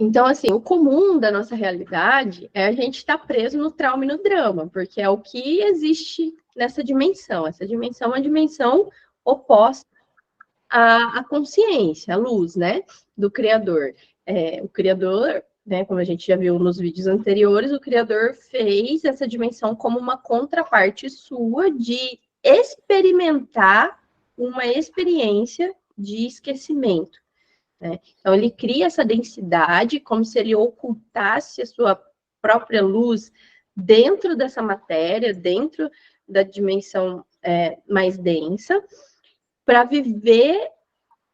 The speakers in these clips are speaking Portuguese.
Então, assim, o comum da nossa realidade é a gente estar preso no trauma e no drama, porque é o que existe nessa dimensão. Essa dimensão é uma dimensão oposta à consciência, à luz, né, do Criador. O Criador, né, como a gente já viu nos vídeos anteriores, o Criador fez essa dimensão como uma contraparte sua de experimentar uma experiência de esquecimento. Né? Então, ele cria essa densidade como se ele ocultasse a sua própria luz dentro dessa matéria, dentro da dimensão mais densa, para viver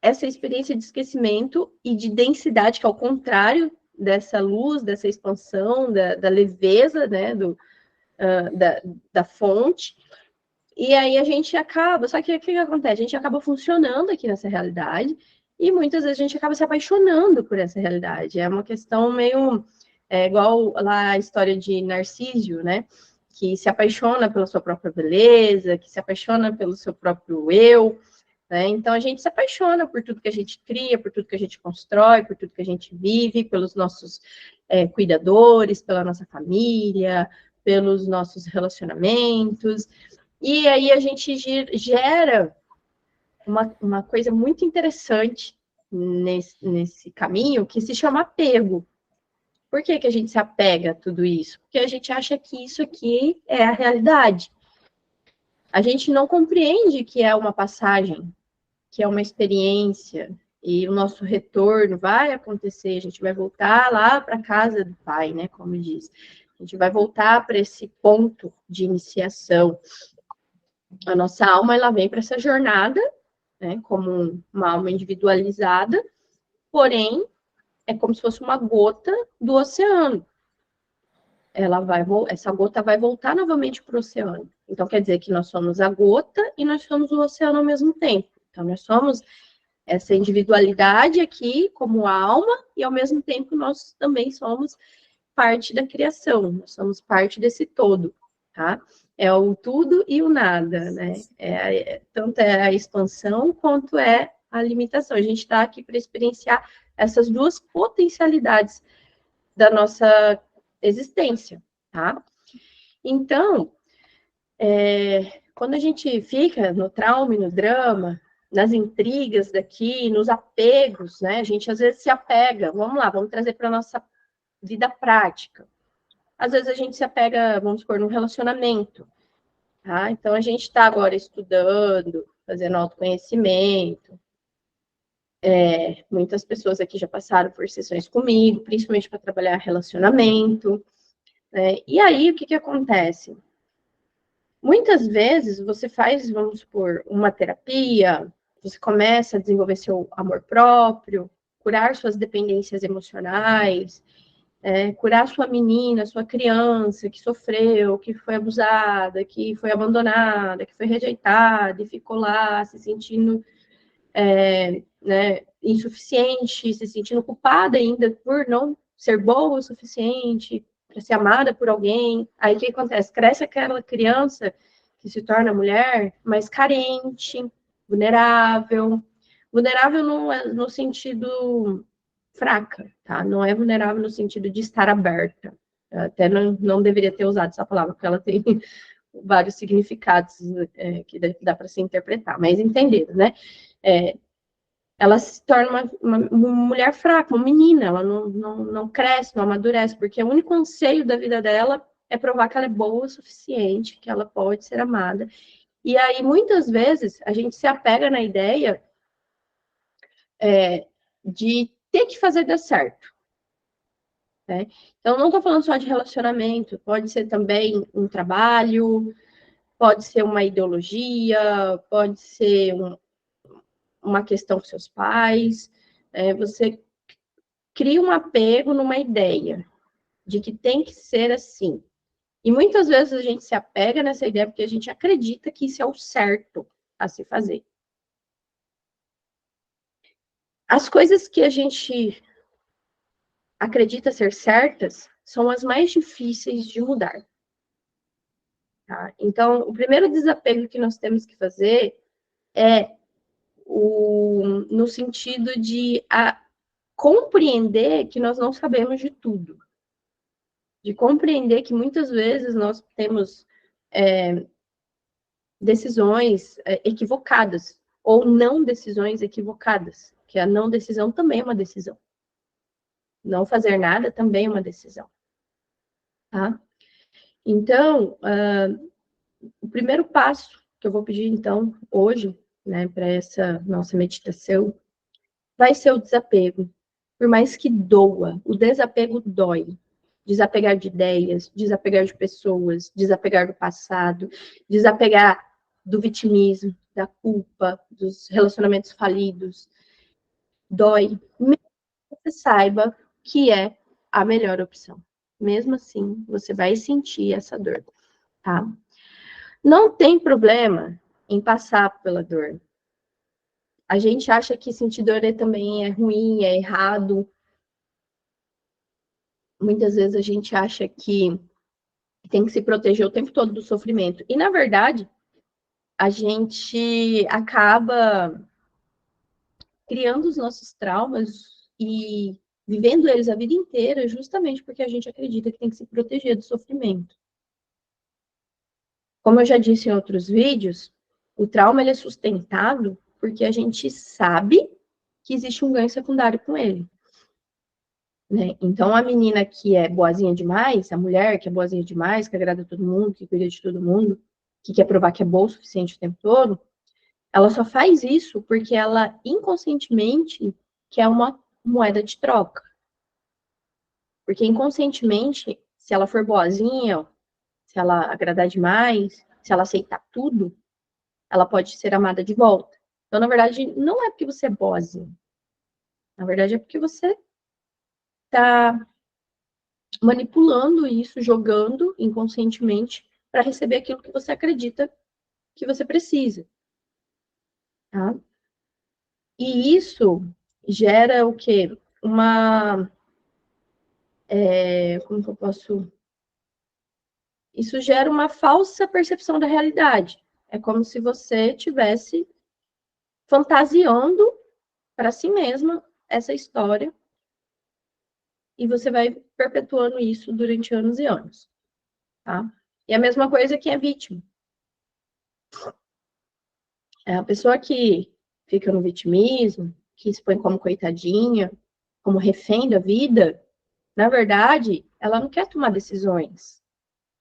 essa experiência de esquecimento e de densidade, que é ao contrário dessa luz, dessa expansão, da leveza, né, da fonte. E aí a gente acaba, só que o que acontece? A gente acaba funcionando aqui nessa realidade e muitas vezes a gente acaba se apaixonando por essa realidade. É uma questão meio igual lá a história de Narciso, né? Que se apaixona pela sua própria beleza, que se apaixona pelo seu próprio eu, né? Então a gente se apaixona por tudo que a gente cria, por tudo que a gente constrói, por tudo que a gente vive, pelos nossos cuidadores, pela nossa família, pelos nossos relacionamentos. E aí a gente gera uma coisa muito interessante nesse caminho, que se chama apego. Por que a gente se apega a tudo isso? Porque a gente acha que isso aqui é a realidade. A gente não compreende que é uma passagem, que é uma experiência, e o nosso retorno vai acontecer, a gente vai voltar lá para a casa do Pai, né, como diz. A gente vai voltar para esse ponto de iniciação. A nossa alma, ela vem para essa jornada, né, como uma alma individualizada, porém, é como se fosse uma gota do oceano. Essa gota vai voltar novamente para o oceano. Então, quer dizer que nós somos a gota e nós somos o oceano ao mesmo tempo. Então, nós somos essa individualidade aqui como alma e, ao mesmo tempo, nós também somos parte da criação. Nós somos parte desse todo, tá? É o tudo e o nada, né? Tanto é a expansão quanto é a limitação. A gente está aqui para experienciar essas duas potencialidades da nossa existência, tá? Então, quando a gente fica no trauma e no drama, nas intrigas daqui, nos apegos, né? A gente às vezes se apega. Vamos lá, vamos trazer para a nossa vida prática. Às vezes a gente se apega, vamos supor, num relacionamento. Tá? Então, a gente está agora estudando, fazendo autoconhecimento. Muitas pessoas aqui já passaram por sessões comigo, principalmente para trabalhar relacionamento. Né? E aí, o que acontece? Muitas vezes você faz, vamos supor, uma terapia, você começa a desenvolver seu amor próprio, curar suas dependências emocionais, curar sua menina, sua criança que sofreu, que foi abusada, que foi abandonada, que foi rejeitada e ficou lá se sentindo insuficiente, se sentindo culpada ainda por não ser boa o suficiente para ser amada por alguém. Aí o que acontece? Cresce aquela criança que se torna mulher mais carente, vulnerável. Vulnerável no sentido fraca, tá? Não é vulnerável no sentido de estar aberta. Eu até não deveria ter usado essa palavra, porque ela tem vários significados que dá para se interpretar, mas entenderam, né? Ela se torna uma mulher fraca, uma menina, ela não cresce, não amadurece, porque o único anseio da vida dela é provar que ela é boa o suficiente, que ela pode ser amada. E aí, muitas vezes, a gente se apega na ideia de ter que fazer dar certo. Né? Então, não estou falando só de relacionamento, pode ser também um trabalho, pode ser uma ideologia, pode ser uma questão com seus pais. Você cria um apego numa ideia de que tem que ser assim. E muitas vezes a gente se apega nessa ideia porque a gente acredita que isso é o certo a se fazer. As coisas que a gente acredita ser certas são as mais difíceis de mudar. Tá? Então, o primeiro desapego que nós temos que fazer é no sentido de compreender que nós não sabemos de tudo. De compreender que muitas vezes nós temos decisões equivocadas, ou não decisões equivocadas, que a não decisão também é uma decisão. Não fazer nada também é uma decisão. Tá? Então, o primeiro passo que eu vou pedir, então, hoje, né, para essa nossa meditação, vai ser o desapego. Por mais que doa, o desapego dói. Desapegar de ideias, desapegar de pessoas, desapegar do passado, desapegar do vitimismo, da culpa, dos relacionamentos falidos. Dói, mesmo que você saiba que é a melhor opção. Mesmo assim, você vai sentir essa dor, tá? Não tem problema em passar pela dor. A gente acha que sentir dor também é ruim, é errado. Muitas vezes a gente acha que tem que se proteger o tempo todo do sofrimento. E, na verdade, a gente acaba criando os nossos traumas e vivendo eles a vida inteira justamente porque a gente acredita que tem que se proteger do sofrimento. Como eu já disse em outros vídeos, o trauma ele é sustentado porque a gente sabe que existe um ganho secundário com ele. Né? Então, a menina que é boazinha demais, a mulher que é boazinha demais, que agrada todo mundo, que cuida de todo mundo, que quer provar que é boa o suficiente o tempo todo, ela só faz isso porque ela inconscientemente quer uma moeda de troca. Porque inconscientemente, se ela for boazinha, se ela agradar demais, se ela aceitar tudo, ela pode ser amada de volta. Então, na verdade, não é porque você é boazinha. Na verdade, é porque você está manipulando isso, jogando inconscientemente para receber aquilo que você acredita que você precisa. Tá? E isso gera o quê? Como que eu posso... Isso gera uma falsa percepção da realidade. É como se você estivesse fantasiando para si mesma essa história e você vai perpetuando isso durante anos e anos. Tá? E a mesma coisa que é vítima. É a pessoa que fica no vitimismo, que se põe como coitadinha, como refém da vida, na verdade, ela não quer tomar decisões.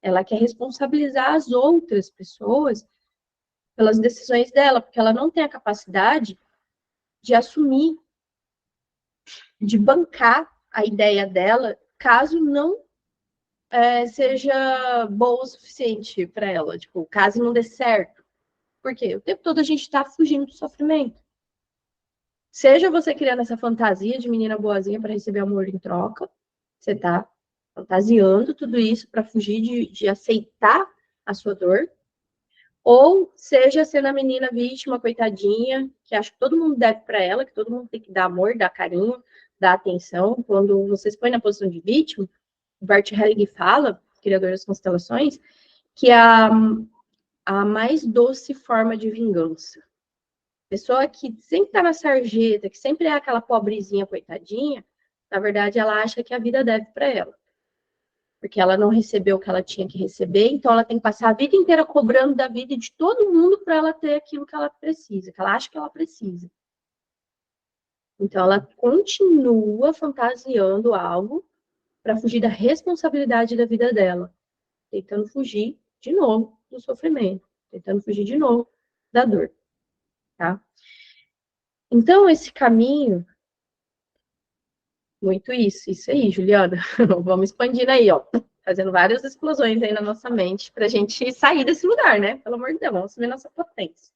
Ela quer responsabilizar as outras pessoas pelas decisões dela, porque ela não tem a capacidade de assumir, de bancar a ideia dela, caso não seja boa o suficiente para ela. Tipo, caso não dê certo. Por quê? O tempo todo a gente está fugindo do sofrimento. Seja você criando essa fantasia de menina boazinha para receber amor em troca, você está fantasiando tudo isso para fugir de aceitar a sua dor, ou seja sendo a menina vítima, coitadinha, que acha que todo mundo deve para ela, que todo mundo tem que dar amor, dar carinho, dar atenção. Quando você se põe na posição de vítima, o Bert Helling fala, criador das constelações, que a mais doce forma de vingança. Pessoa que sempre tá na sarjeta, que sempre é aquela pobrezinha, coitadinha, na verdade, ela acha que a vida deve para ela. Porque ela não recebeu o que ela tinha que receber, então ela tem que passar a vida inteira cobrando da vida e de todo mundo para ela ter aquilo que ela precisa, que ela acha que ela precisa. Então, ela continua fantasiando algo para fugir da responsabilidade da vida dela, tentando fugir de novo do sofrimento, tentando fugir de novo da dor, tá? Então, esse caminho, muito isso aí, Juliana. Vamos expandindo aí, ó, fazendo várias explosões aí na nossa mente para a gente sair desse lugar, né? Pelo amor de Deus, vamos subir nossa potência.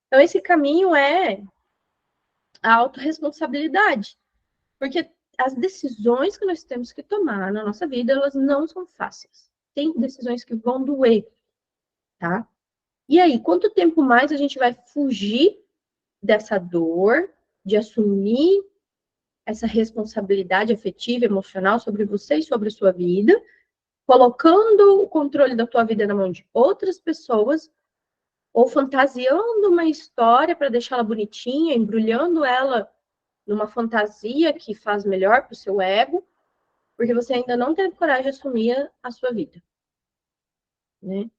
Então, esse caminho é a autorresponsabilidade, porque as decisões que nós temos que tomar na nossa vida, elas não são fáceis. Tem decisões que vão doer, tá? E aí, quanto tempo mais a gente vai fugir dessa dor, de assumir essa responsabilidade afetiva, emocional sobre você e sobre a sua vida, colocando o controle da tua vida na mão de outras pessoas, ou fantasiando uma história para deixá-la bonitinha, embrulhando ela numa fantasia que faz melhor para o seu ego, porque você ainda não teve coragem de assumir a sua vida, né?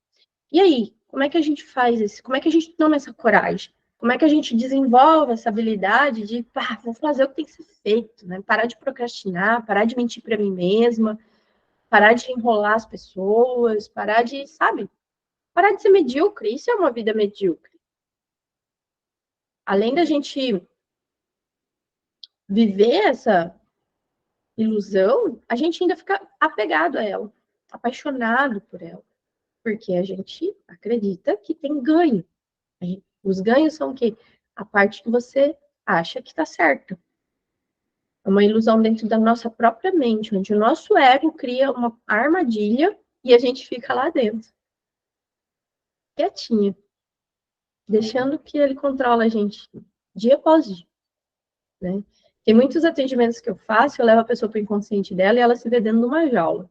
E aí, como é que a gente faz isso? Como é que a gente toma essa coragem? Como é que a gente desenvolve essa habilidade de, vou fazer o que tem que ser feito, né? Parar de procrastinar, parar de mentir para mim mesma, parar de enrolar as pessoas, parar de, sabe? Parar de ser medíocre. Isso é uma vida medíocre. Além da gente viver essa ilusão, a gente ainda fica apegado a ela, apaixonado por ela, porque a gente acredita que tem ganho. Os ganhos são o quê? A parte que você acha que está certa. É uma ilusão dentro da nossa própria mente, onde o nosso ego cria uma armadilha e a gente fica lá dentro, quietinha, deixando que ele controle a gente dia após dia, né? Tem muitos atendimentos que eu faço, eu levo a pessoa para o inconsciente dela e ela se vê dentro de uma jaula.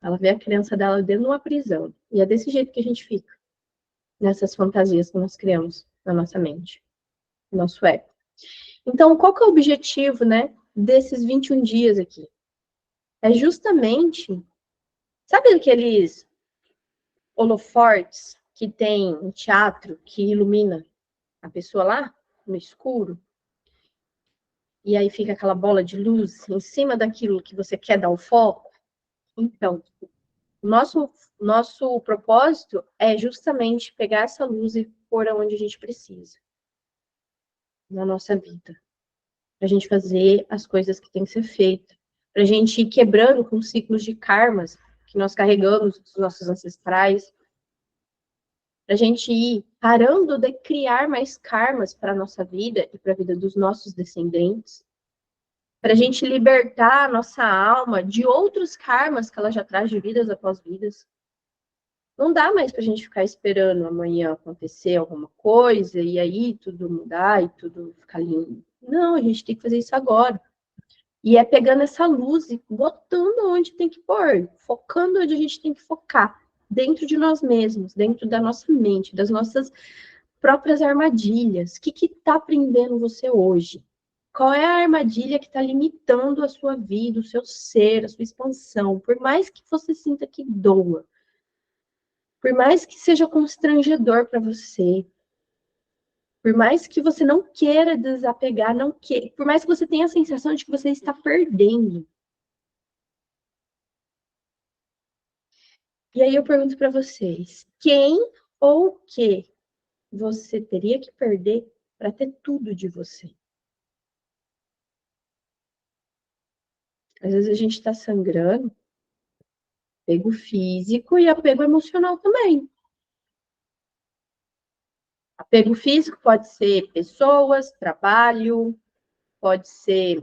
Ela vê a criança dela dentro de uma prisão. E é desse jeito que a gente fica, nessas fantasias que nós criamos na nossa mente, no nosso ego. Então, qual que é o objetivo, né, desses 21 dias aqui? É justamente, sabe aqueles holofortes que tem um teatro que ilumina a pessoa lá no escuro? E aí fica aquela bola de luz em cima daquilo que você quer dar o foco? Então, nosso propósito é justamente pegar essa luz e pôr aonde a gente precisa, na nossa vida. Para a gente fazer as coisas que tem que ser feitas. Para a gente ir quebrando com ciclos de karmas que nós carregamos dos nossos ancestrais. Para a gente ir parando de criar mais karmas para a nossa vida e para a vida dos nossos descendentes. Para a gente libertar a nossa alma de outros karmas que ela já traz de vidas após vidas. Não dá mais para a gente ficar esperando amanhã acontecer alguma coisa e aí tudo mudar e tudo ficar lindo. Não, a gente tem que fazer isso agora. E é pegando essa luz e botando onde tem que pôr, focando onde a gente tem que focar, dentro de nós mesmos, dentro da nossa mente, das nossas próprias armadilhas. O que está prendendo você hoje? Qual é a armadilha que está limitando a sua vida, o seu ser, a sua expansão? Por mais que você sinta que doa, por mais que seja constrangedor para você, por mais que você não queira desapegar, não queira, por mais que você tenha a sensação de que você está perdendo. E aí eu pergunto para vocês, quem ou o que você teria que perder para ter tudo de você? Às vezes a gente está sangrando, apego físico e apego emocional também. Apego físico pode ser pessoas, trabalho, pode ser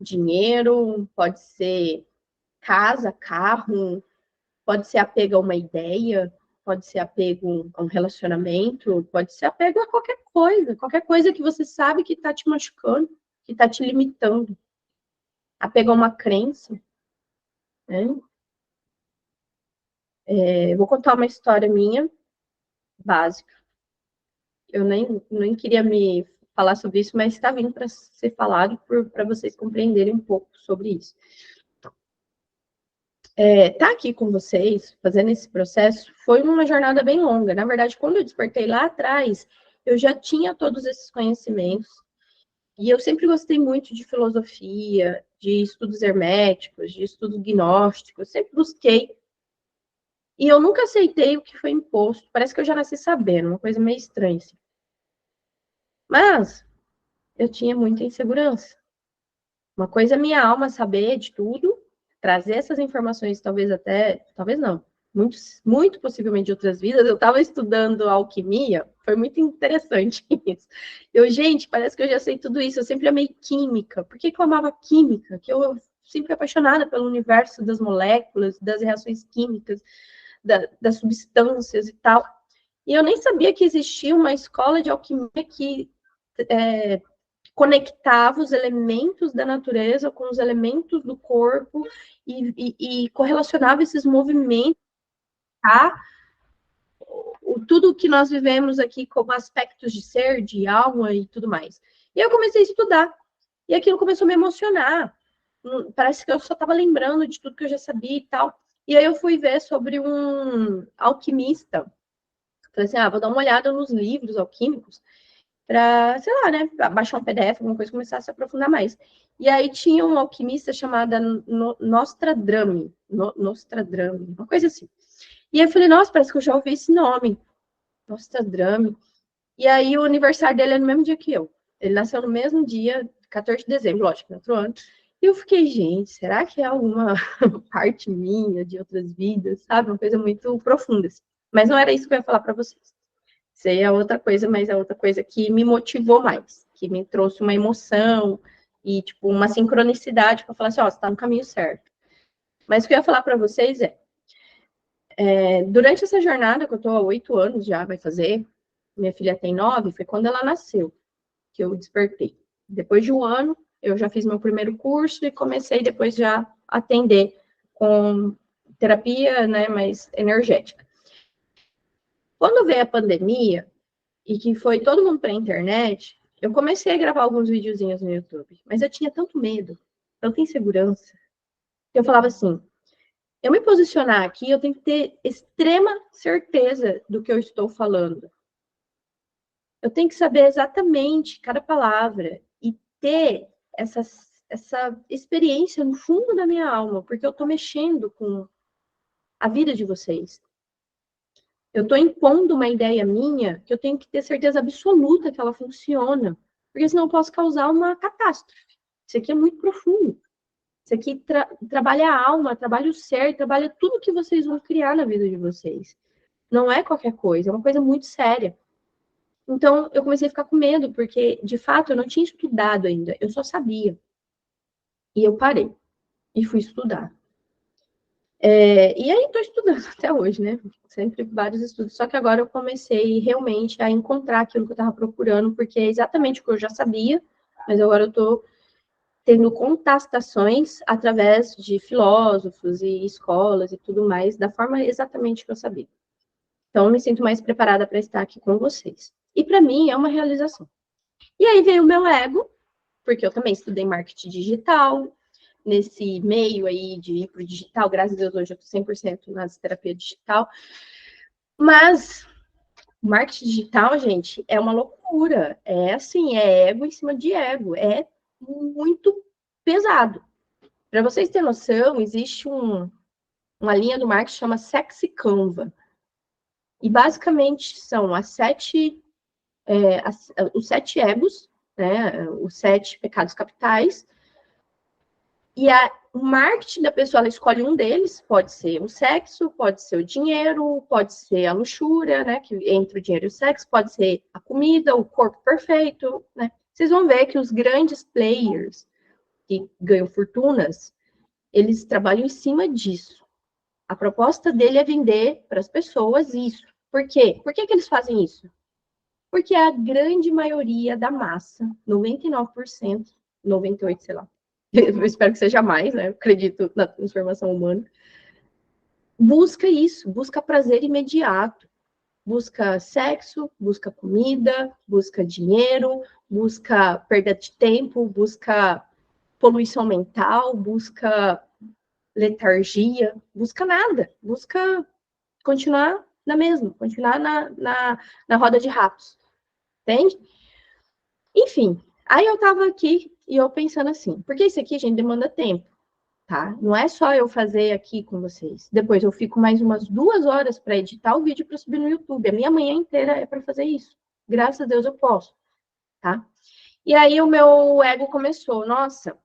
dinheiro, pode ser casa, carro, pode ser apego a uma ideia, pode ser apego a um relacionamento, pode ser apego a qualquer coisa que você sabe que está te machucando, que está te limitando. Apego a uma crença, né? Vou contar uma história minha, básica. Eu nem queria me falar sobre isso, mas está vindo para ser falado para vocês compreenderem um pouco sobre isso. Tá aqui com vocês, fazendo esse processo, foi uma jornada bem longa. Na verdade, quando eu despertei lá atrás, eu já tinha todos esses conhecimentos, e eu sempre gostei muito de filosofia, de estudos herméticos, de estudos gnósticos, sempre busquei. E eu nunca aceitei o que foi imposto. Parece que eu já nasci sabendo, uma coisa meio estranha. Assim. Mas eu tinha muita insegurança. Uma coisa é minha alma saber de tudo, trazer essas informações, talvez não, muito possivelmente de outras vidas. Eu estava estudando alquimia, foi muito interessante isso. Gente, parece que eu já sei tudo isso. Eu sempre amei química. Por que eu amava química? Que eu sempre fui apaixonada pelo universo das moléculas, das reações químicas, das substâncias e tal. E eu nem sabia que existia uma escola de alquimia que conectava os elementos da natureza com os elementos do corpo e correlacionava esses movimentos, tá? Tudo que nós vivemos aqui como aspectos de ser, de alma e tudo mais. E eu comecei a estudar. E aquilo começou a me emocionar. Parece que eu só estava lembrando de tudo que eu já sabia e tal. E aí eu fui ver sobre um alquimista. Falei assim, vou dar uma olhada nos livros alquímicos para, sei lá, né, baixar um PDF, alguma coisa, começar a se aprofundar mais. E aí tinha um alquimista chamado Nostradamus, uma coisa assim. E aí eu falei, nossa, parece que eu já ouvi esse nome, Nostradamus. E aí o aniversário dele é no mesmo dia que eu. Ele nasceu no mesmo dia, 14 de dezembro, lógico, no outro ano. E eu fiquei, gente, será que é alguma parte minha de outras vidas, sabe? Uma coisa muito profunda. Assim. Mas não era isso que eu ia falar para vocês. Isso aí é outra coisa, mas é outra coisa que me motivou mais, que me trouxe uma emoção e, tipo, uma sincronicidade para falar assim, você está no caminho certo. Mas o que eu ia falar para vocês durante essa jornada, que eu estou há 8 anos já, vai fazer, minha filha tem 9, foi quando ela nasceu, que eu despertei. Depois de um ano, eu já fiz meu primeiro curso e comecei depois já a atender com terapia, né, mais energética. Quando veio a pandemia, e que foi todo mundo para a internet, eu comecei a gravar alguns videozinhos no YouTube, mas eu tinha tanto medo, tanta insegurança, que eu falava assim, eu me posicionar aqui, eu tenho que ter extrema certeza do que eu estou falando. Eu tenho que saber exatamente cada palavra e ter essa experiência no fundo da minha alma, porque eu estou mexendo com a vida de vocês. Eu estou impondo uma ideia minha que eu tenho que ter certeza absoluta que ela funciona, porque senão eu posso causar uma catástrofe. Isso aqui é muito profundo. Isso aqui trabalha a alma, trabalha o ser, trabalha tudo que vocês vão criar na vida de vocês. Não é qualquer coisa, é uma coisa muito séria. Então, eu comecei a ficar com medo, porque, de fato, eu não tinha estudado ainda, eu só sabia. E eu parei e fui estudar. E aí estou estudando até hoje, né? Sempre vários estudos. Só que agora eu comecei realmente a encontrar aquilo que eu estava procurando, porque é exatamente o que eu já sabia, mas agora eu estou tendo contestações através de filósofos e escolas e tudo mais, da forma exatamente que eu sabia. Então, eu me sinto mais preparada para estar aqui com vocês. E para mim é uma realização. E aí veio o meu ego, porque eu também estudei marketing digital, nesse meio aí de ir para o digital, graças a Deus hoje eu estou 100% nas terapias digital, mas marketing digital, gente, é uma loucura, é assim, é ego em cima de ego, é muito pesado. Para vocês terem noção, existe uma linha do marketing que chama Sexy Canva, e basicamente são os 7 egos, né, os 7 pecados capitais, e o marketing da pessoa, ela escolhe um deles, pode ser o sexo, pode ser o dinheiro, pode ser a luxúria, né, que entre o dinheiro e o sexo, pode ser a comida, o corpo perfeito, né. Vocês vão ver que os grandes players que ganham fortunas, eles trabalham em cima disso. A proposta dele é vender para as pessoas isso. Por quê? Por que eles fazem isso? Porque a grande maioria da massa, 99%, 98%, sei lá, eu espero que seja mais, né? Eu acredito na transformação humana. Busca isso, busca prazer imediato. Busca sexo, busca comida, busca dinheiro, busca perda de tempo, busca poluição mental, busca letargia, busca nada, busca continuar na mesma, continuar na roda de ratos, entende? Enfim, aí eu tava aqui e eu pensando assim, porque isso aqui, gente, demanda tempo, tá? Não é só eu fazer aqui com vocês. Depois eu fico mais umas 2 horas para editar o vídeo para subir no YouTube. A minha manhã inteira é para fazer isso. Graças a Deus eu posso, tá? E aí o meu ego começou, nossa,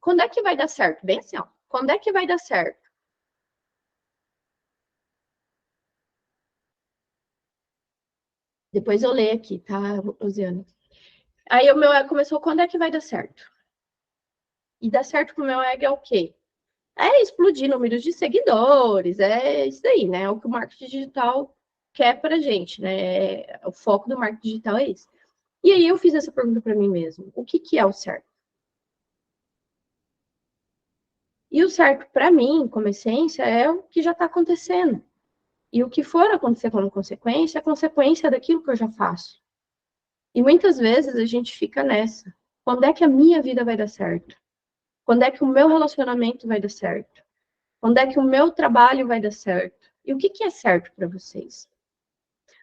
quando é que vai dar certo? Bem assim, ó, quando é que vai dar certo? Depois eu leio aqui, tá, Luciana? Aí o meu ego começou, quando é que vai dar certo? E dar certo pro meu ego é o quê? É explodir números de seguidores, é isso aí, né? É o que o marketing digital quer pra gente, né? O foco do marketing digital é isso. E aí eu fiz essa pergunta para mim mesmo: o que é o certo? E o certo para mim, como essência, é o que já está acontecendo. E o que for acontecer como consequência, é consequência daquilo que eu já faço. E muitas vezes a gente fica nessa. Quando é que a minha vida vai dar certo? Quando é que o meu relacionamento vai dar certo? Quando é que o meu trabalho vai dar certo? E o que é certo para vocês?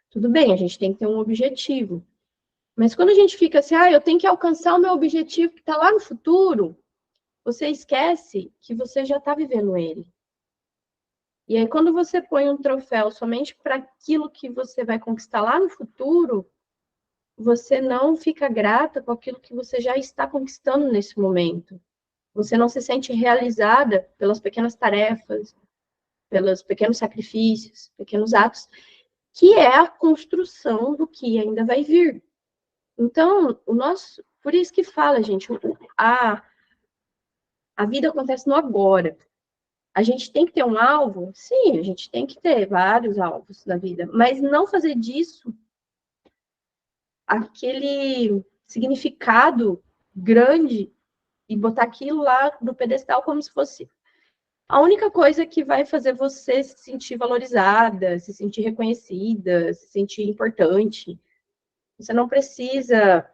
Tudo bem, a gente tem que ter um objetivo. Mas quando a gente fica assim, eu tenho que alcançar o meu objetivo que está lá no futuro, você esquece que você já está vivendo ele. E aí, quando você põe um troféu somente para aquilo que você vai conquistar lá no futuro, você não fica grata com aquilo que você já está conquistando nesse momento. Você não se sente realizada pelas pequenas tarefas, pelos pequenos sacrifícios, pequenos atos, que é a construção do que ainda vai vir. Então, por isso que fala, gente, a vida acontece no agora. A gente tem que ter um alvo? Sim, a gente tem que ter vários alvos na vida, mas não fazer disso aquele significado grande e botar aquilo lá no pedestal como se fosse a única coisa que vai fazer você se sentir valorizada, se sentir reconhecida, se sentir importante. Você não precisa.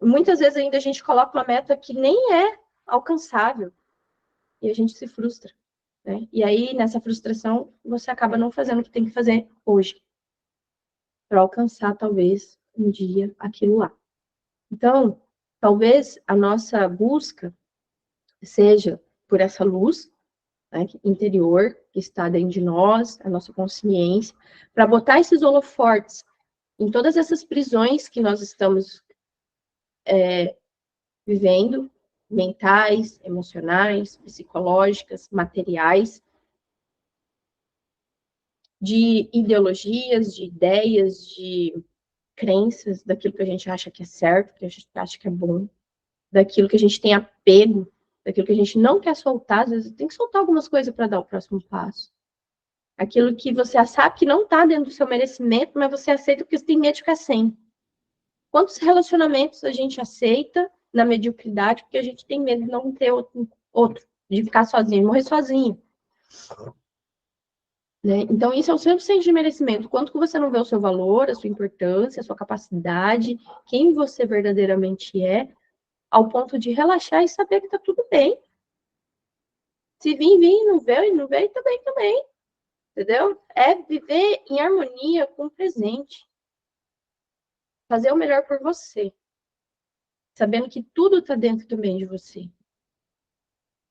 Muitas vezes ainda a gente coloca uma meta que nem é alcançável e a gente se frustra. Né? E aí, nessa frustração, você acaba não fazendo o que tem que fazer hoje para alcançar, talvez, um dia aquilo lá. Então, talvez a nossa busca seja por essa luz, né, interior que está dentro de nós, a nossa consciência, para botar esses holofortes em todas essas prisões que nós estamos vivendo, mentais, emocionais, psicológicas, materiais, de ideologias, de ideias, de crenças, daquilo que a gente acha que é certo, que a gente acha que é bom, daquilo que a gente tem apego, daquilo que a gente não quer soltar, às vezes tem que soltar algumas coisas para dar o próximo passo. Aquilo que você sabe que não está dentro do seu merecimento, mas você aceita porque você tem medo de ficar sem. Quantos relacionamentos a gente aceita na mediocridade porque a gente tem medo de não ter outro de ficar sozinho, de morrer sozinho. Né? Então, isso é o seu senso de merecimento. Quanto que você não vê o seu valor, a sua importância, a sua capacidade, quem você verdadeiramente é, ao ponto de relaxar e saber que está tudo bem. Se vir, não veio, e não veio, também, também. Entendeu? É viver em harmonia com o presente. Fazer o melhor por você. Sabendo que tudo está dentro também de você.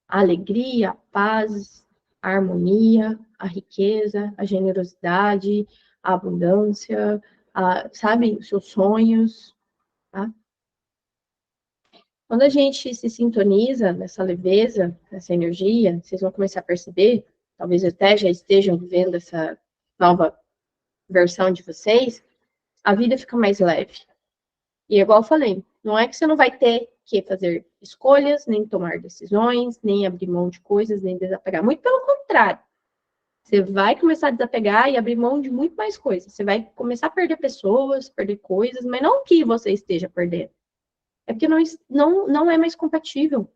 A alegria, a paz, a harmonia, a riqueza, a generosidade, a abundância, sabe, os seus sonhos, tá? Quando a gente se sintoniza nessa leveza, nessa energia, vocês vão começar a perceber, talvez até já estejam vivendo essa nova versão de vocês, a vida fica mais leve. E igual eu falei, não é que você não vai ter que fazer escolhas, nem tomar decisões, nem abrir mão de coisas, nem desapegar. Muito pelo contrário. Você vai começar a desapegar e abrir mão de muito mais coisas. Você vai começar a perder pessoas, perder coisas, mas não que você esteja perdendo. É porque não é mais compatível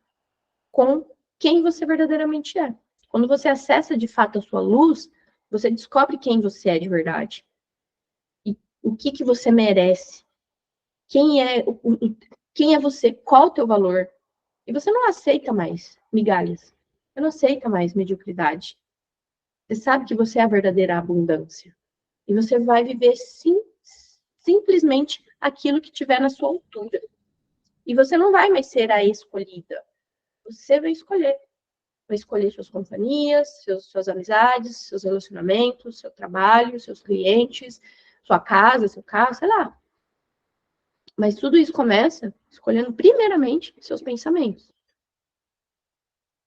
com quem você verdadeiramente é. Quando você acessa de fato a sua luz, você descobre quem você é de verdade. E o que você merece. Quem é você? Qual o teu valor? E você não aceita mais migalhas. Você não aceita mais mediocridade. Você sabe que você é a verdadeira abundância. E você vai viver simplesmente aquilo que tiver na sua altura. E você não vai mais ser a escolhida. Você vai escolher. Vai escolher suas companhias, suas amizades, seus relacionamentos, seu trabalho, seus clientes, sua casa, seu carro, sei lá. Mas tudo isso começa escolhendo primeiramente seus pensamentos,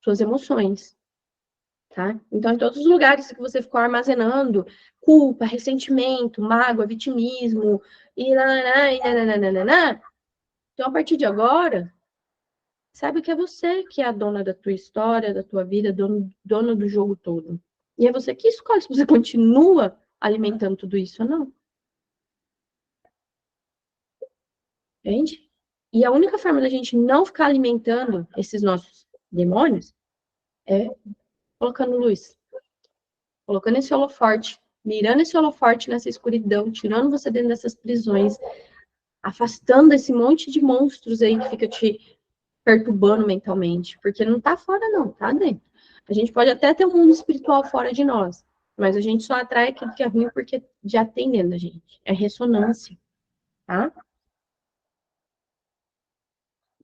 suas emoções, tá? Então, em todos os lugares que você ficou armazenando culpa, ressentimento, mágoa, vitimismo, e nananã, então, a partir de agora, sabe que é você que é a dona da tua história, da tua vida, dono do jogo todo. E é você que escolhe se você continua alimentando tudo isso ou não. Entende? E a única forma da gente não ficar alimentando esses nossos demônios é colocando luz, colocando esse holoforte mirando esse holoforte nessa escuridão, tirando você dentro dessas prisões, afastando esse monte de monstros aí que fica te perturbando mentalmente, porque não tá fora não, tá dentro. A gente pode até ter um mundo espiritual fora de nós, mas a gente só atrai aquilo que é ruim porque já tem dentro da gente. É ressonância, tá?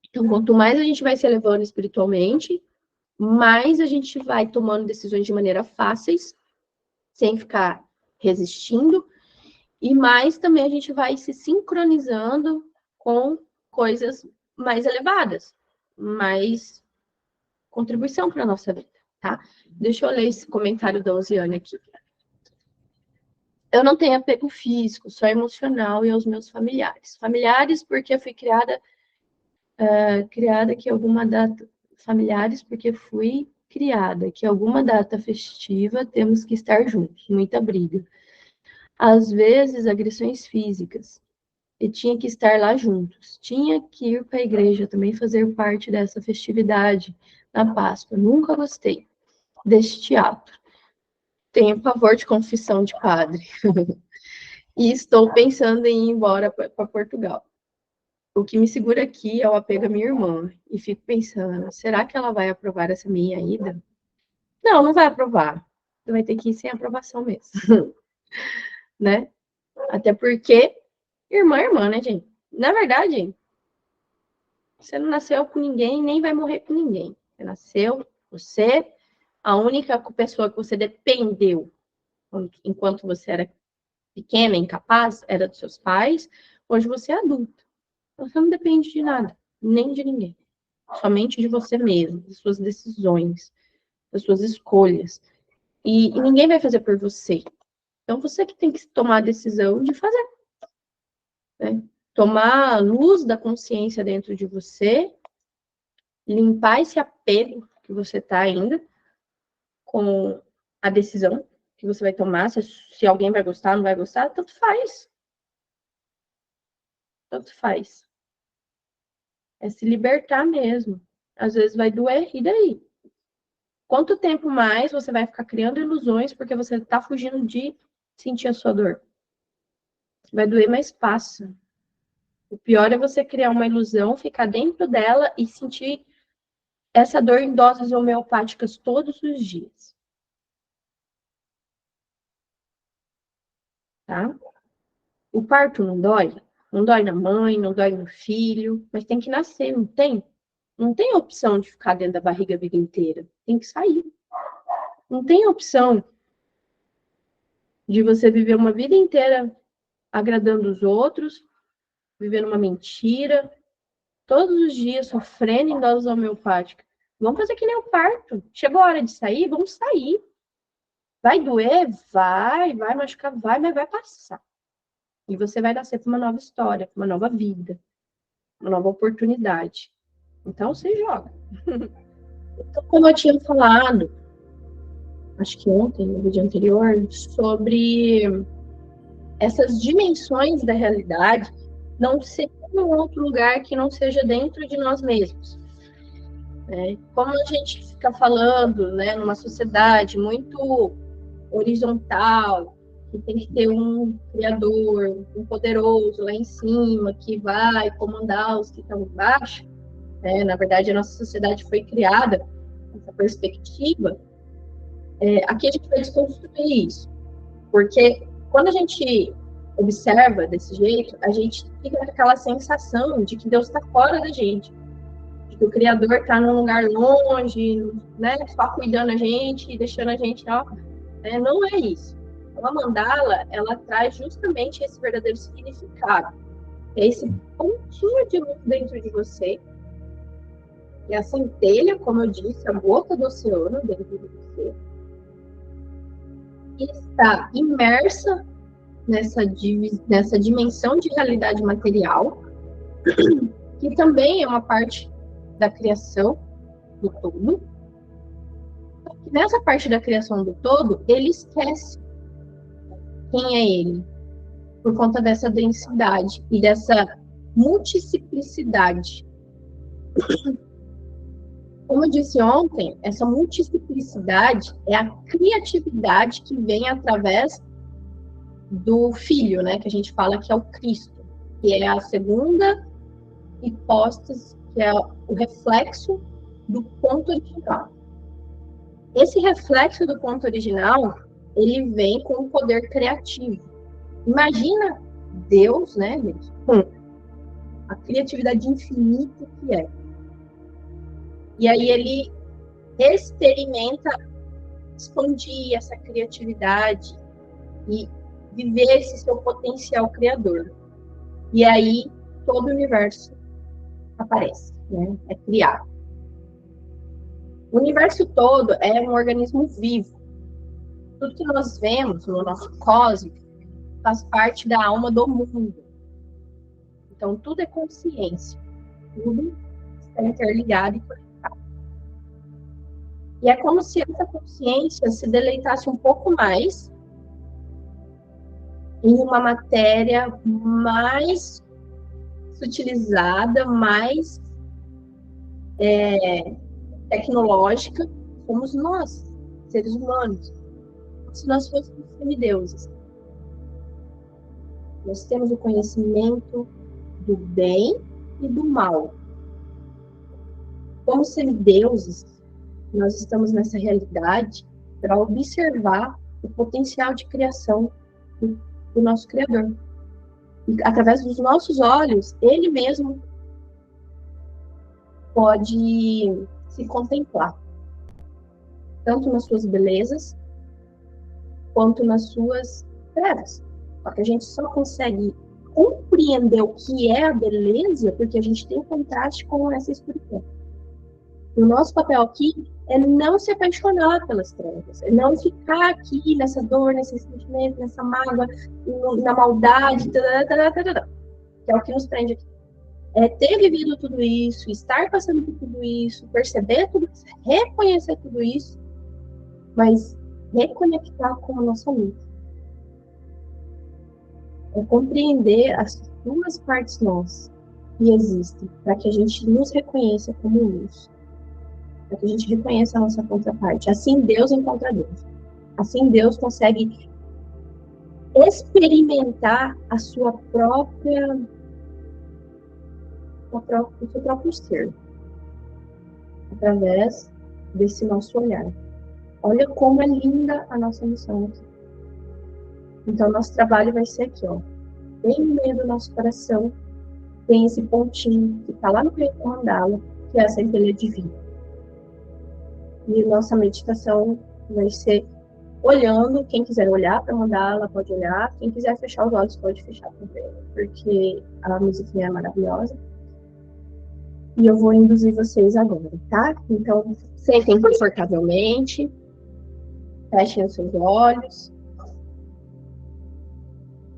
Então, quanto mais a gente vai se elevando espiritualmente, mais a gente vai tomando decisões de maneira fáceis, sem ficar resistindo, e mais também a gente vai se sincronizando com coisas mais elevadas, mais contribuição para a nossa vida, tá? Deixa eu ler esse comentário da Osiane aqui. Eu não tenho apego físico, só emocional e aos meus familiares. Familiares porque eu fui criada que alguma data... Familiares porque fui criada que alguma data festiva temos que estar juntos. Muita briga. Às vezes, agressões físicas. E tinha que estar lá juntos. Tinha que ir para a igreja também fazer parte dessa festividade na Páscoa. Nunca gostei deste ato. Tenho pavor de confissão de padre. E estou pensando em ir embora para Portugal. O que me segura aqui é o apego à minha irmã. E fico pensando, será que ela vai aprovar essa minha ida? Não, não vai aprovar. Você vai ter que ir sem aprovação mesmo. Né? Até porque irmã é irmã, né, gente? Na verdade, você não nasceu com ninguém, nem vai morrer com ninguém. Você nasceu, você, a única pessoa que você dependeu enquanto você era pequena, incapaz, era dos seus pais. Hoje você é adulto. Você não depende de nada, nem de ninguém. Somente de você mesmo, das suas decisões, das suas escolhas. E ninguém vai fazer por você. Então, você que tem que tomar a decisão de fazer. Né? Tomar a luz da consciência dentro de você, limpar esse apego que você está ainda com a decisão que você vai tomar, se alguém vai gostar, não vai gostar, tanto faz. Tanto faz. É se libertar mesmo. Às vezes vai doer, e daí? Quanto tempo mais você vai ficar criando ilusões porque você está fugindo de sentir a sua dor? Vai doer, mas passa. O pior é você criar uma ilusão, ficar dentro dela e sentir essa dor em doses homeopáticas todos os dias. Tá? O parto não dói? Não dói na mãe, não dói no filho, mas tem que nascer, não tem? Não tem opção de ficar dentro da barriga a vida inteira. Tem que sair. Não tem opção de você viver uma vida inteira agradando os outros, vivendo uma mentira, todos os dias sofrendo em doses homeopáticas. Vamos fazer que nem o parto. Chegou a hora de sair? Vamos sair. Vai doer? Vai machucar? Vai, mas vai passar. E você vai nascer para uma nova história, para uma nova vida, uma nova oportunidade. Então, você joga. Então, como eu tinha falado, acho que ontem, no vídeo anterior, sobre essas dimensões da realidade não ser em outro lugar que não seja dentro de nós mesmos. Como a gente fica falando, né, numa sociedade muito horizontal, que tem que ter um criador, um poderoso lá em cima, que vai comandar os que estão embaixo, né? Na verdade, a nossa sociedade foi criada nessa perspectiva. Aqui a gente vai desconstruir isso, porque quando a gente observa desse jeito, a gente fica com aquela sensação de que Deus está fora da gente, de que o Criador está num lugar longe, né, só cuidando a gente e deixando a gente, ó, não é isso. A mandala, ela traz justamente esse verdadeiro significado. É esse pontinho de luz dentro de você, é a centelha, como eu disse, a gota do oceano dentro de você, que está imersa nessa dimensão de realidade material, que também é uma parte da criação do todo. Nessa parte da criação do todo, ele esquece quem é ele, por conta dessa densidade e dessa multiplicidade. Como eu disse ontem, essa multiplicidade é a criatividade que vem através do Filho, né? Que a gente fala que é o Cristo, que é a segunda hipóstase, que é o reflexo do ponto original. Esse reflexo do ponto original, ele vem com um poder criativo. Imagina Deus, né, gente, com a criatividade infinita que é. E aí ele experimenta expandir essa criatividade e viver esse seu potencial criador. E aí todo o universo aparece, né? É criado. O universo todo é um organismo vivo. Tudo que nós vemos no nosso cosmos faz parte da alma do mundo. Então tudo é consciência. Tudo está interligado e conectado. E é como se essa consciência se deleitasse um pouco mais em uma matéria mais sutilizada, mais tecnológica, somos nós, seres humanos. Se nós fôssemos semideuses, nós temos o conhecimento do bem e do mal. Como semideuses, nós estamos nessa realidade para observar o potencial de criação do nosso Criador. E, através dos nossos olhos, Ele mesmo pode se contemplar, tanto nas suas belezas, quanto nas suas trevas. Só que a gente só consegue compreender o que é a beleza porque a gente tem contraste com essa escuridão. E o nosso papel aqui é não se apaixonar pelas trevas, é não ficar aqui nessa dor, nesse sentimento, nessa mágoa, na maldade, que é o que nos prende aqui. É ter vivido tudo isso, estar passando por tudo isso, perceber tudo isso, reconhecer tudo isso, mas reconectar com a nossa luz. É compreender as duas partes nossas que existem, para que a gente nos reconheça como luz, para que a gente reconheça a nossa contraparte. Assim Deus encontra Deus. Assim Deus consegue experimentar a sua própria, o seu próprio ser, através desse nosso olhar. Olha como é linda a nossa missão aqui. Então, nosso trabalho vai ser aqui, ó. Bem no meio do nosso coração, tem esse pontinho que está lá no meio da mandala, que é a centelha divina. E nossa meditação vai ser olhando. Quem quiser olhar para a mandala, pode olhar. Quem quiser fechar os olhos, pode fechar também, porque a musiquinha é maravilhosa. E eu vou induzir vocês agora, tá? Então, sentem confortavelmente. Fechem os seus olhos.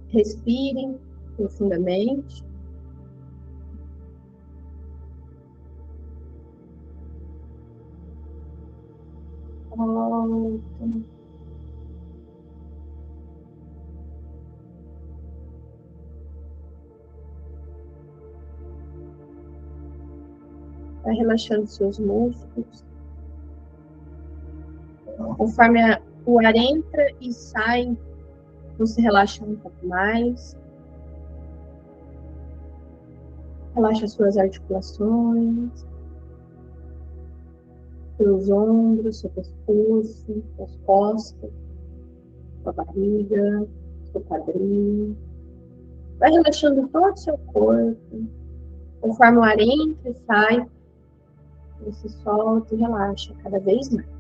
Respirem profundamente. Solta. Vai relaxando seus músculos. Conforme o ar entra e sai, você relaxa um pouco mais. Relaxa suas articulações, seus ombros, seu pescoço, suas costas, sua barriga, seu quadril. Vai relaxando todo o seu corpo. Conforme o ar entra e sai, você solta e relaxa cada vez mais.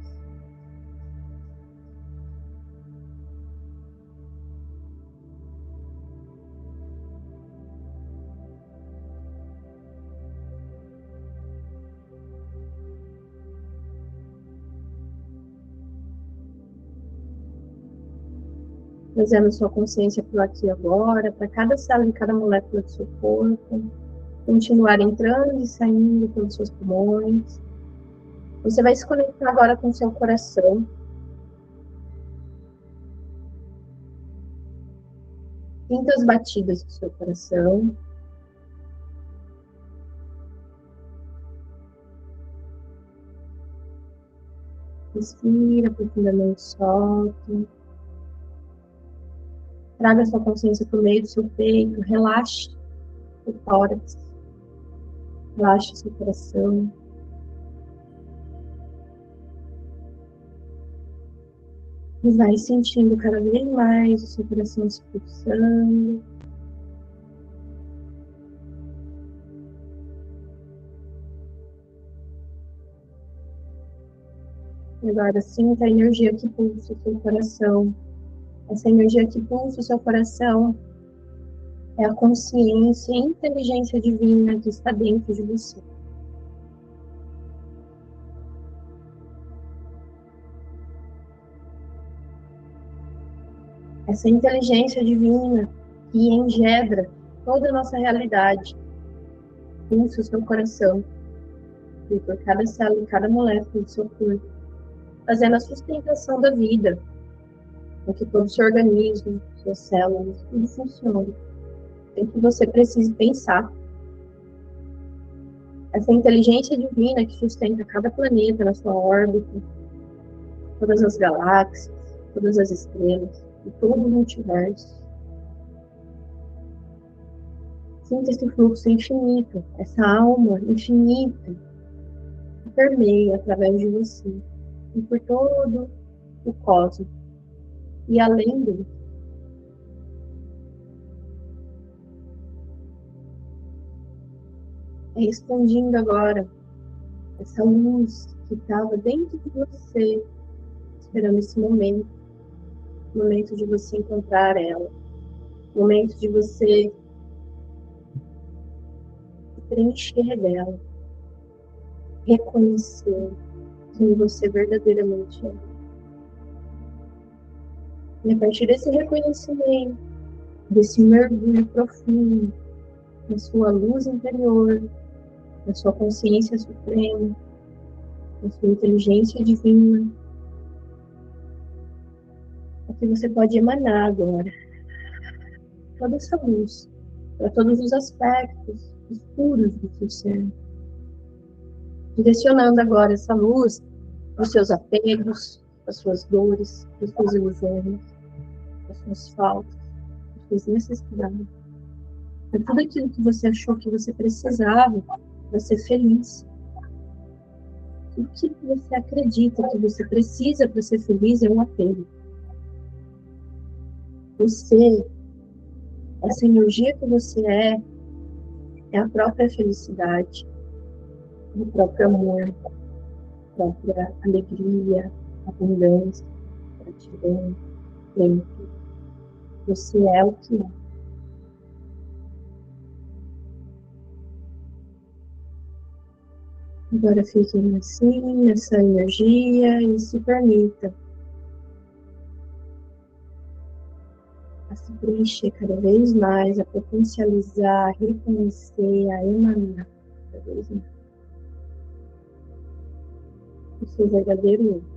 Trazendo sua consciência para o aqui e agora, para cada célula e cada molécula do seu corpo. Continuar entrando e saindo pelos seus pulmões. Você vai se conectar agora com o seu coração. Sinta as batidas do seu coração. Respira profundamente, solta. Traga sua consciência para o meio do seu peito, relaxe o tórax, relaxe seu coração. E vai sentindo cada vez mais o seu coração se pulsando. E agora sinta a energia que pulsa o seu coração. Essa energia que pulsa o seu coração é a consciência e a inteligência divina que está dentro de você. Essa inteligência divina que engendra toda a nossa realidade pulsa o seu coração e por cada célula e cada molécula do seu corpo, fazendo a sustentação da vida, para que todo o seu organismo, suas células, tudo funcione. Tem que você precise pensar. Essa inteligência divina que sustenta cada planeta na sua órbita, todas as galáxias, todas as estrelas, e todo o multiverso. Sinta esse fluxo infinito, essa alma infinita que permeia através de você e por todo o cosmos e além dele. Expandindo agora essa luz que estava dentro de você, esperando esse momento, momento de você encontrar ela, momento de você se preencher dela, reconhecer quem você verdadeiramente é. E a partir desse reconhecimento, desse mergulho profundo na sua luz interior, na sua consciência suprema, na sua inteligência divina, é que você pode emanar agora toda essa luz para todos os aspectos escuros do seu ser, direcionando agora essa luz para os seus apegos, para as suas dores, para as suas ilusões, para as suas faltas, para as suas necessidades, para tudo aquilo que você achou que você precisava para ser feliz. O que você acredita que você precisa para ser feliz é um apego. Você, essa energia que você é a própria felicidade, o próprio amor, a própria alegria, abundância, gratidão, tempo. Você é o que é. Agora fiquem assim, nessa energia, e se permita a se preencher cada vez mais, a potencializar, a reconhecer, a emanar cada vez mais o seu verdadeiro eu.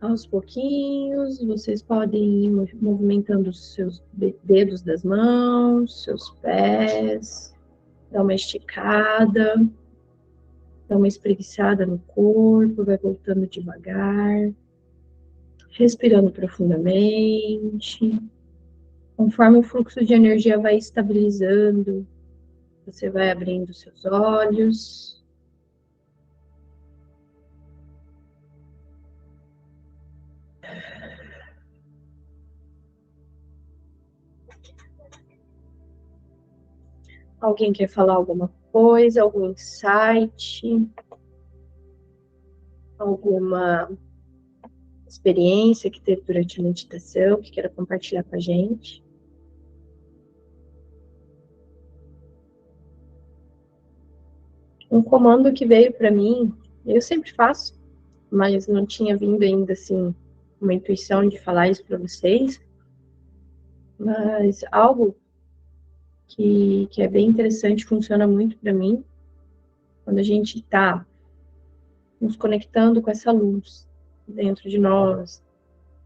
Aos pouquinhos, vocês podem ir movimentando os seus dedos das mãos, seus pés, dar uma esticada, dar uma espreguiçada no corpo, vai voltando devagar, respirando profundamente. Conforme o fluxo de energia vai estabilizando, você vai abrindo seus olhos. Alguém quer falar alguma coisa, algum insight, alguma experiência que teve durante a meditação, que queira compartilhar com a gente? Um comando que veio para mim, eu sempre faço, mas não tinha vindo ainda assim uma intuição de falar isso para vocês, mas algo que é bem interessante, funciona muito para mim, quando a gente está nos conectando com essa luz dentro de nós,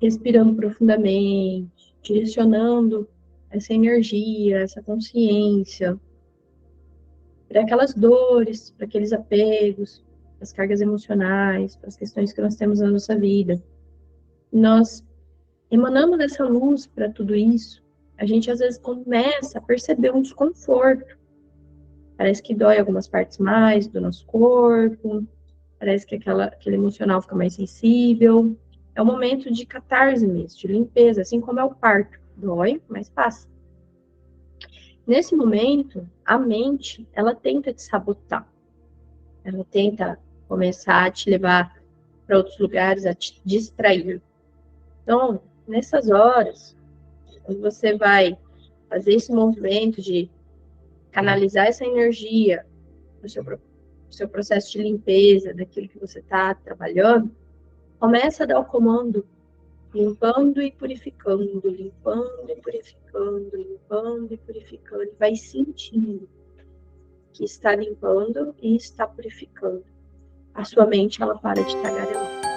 respirando profundamente, direcionando essa energia, essa consciência para aquelas dores, para aqueles apegos, para as cargas emocionais, para as questões que nós temos na nossa vida. Nós emanamos essa luz para tudo isso, a gente às vezes começa a perceber um desconforto. Parece que dói algumas partes mais do nosso corpo, parece que aquele emocional fica mais sensível. É um momento de catarse mesmo, de limpeza, assim como é o parto. Dói, mas passa. Nesse momento, a mente, ela tenta te sabotar. Ela tenta começar a te levar para outros lugares, a te distrair. Então, nessas horas, quando você vai fazer esse movimento de canalizar essa energia no seu processo de limpeza, daquilo que você está trabalhando, começa a dar o comando, limpando e purificando, limpando e purificando, limpando e purificando, e vai sentindo que está limpando e está purificando. A sua mente, ela para de tagarelar.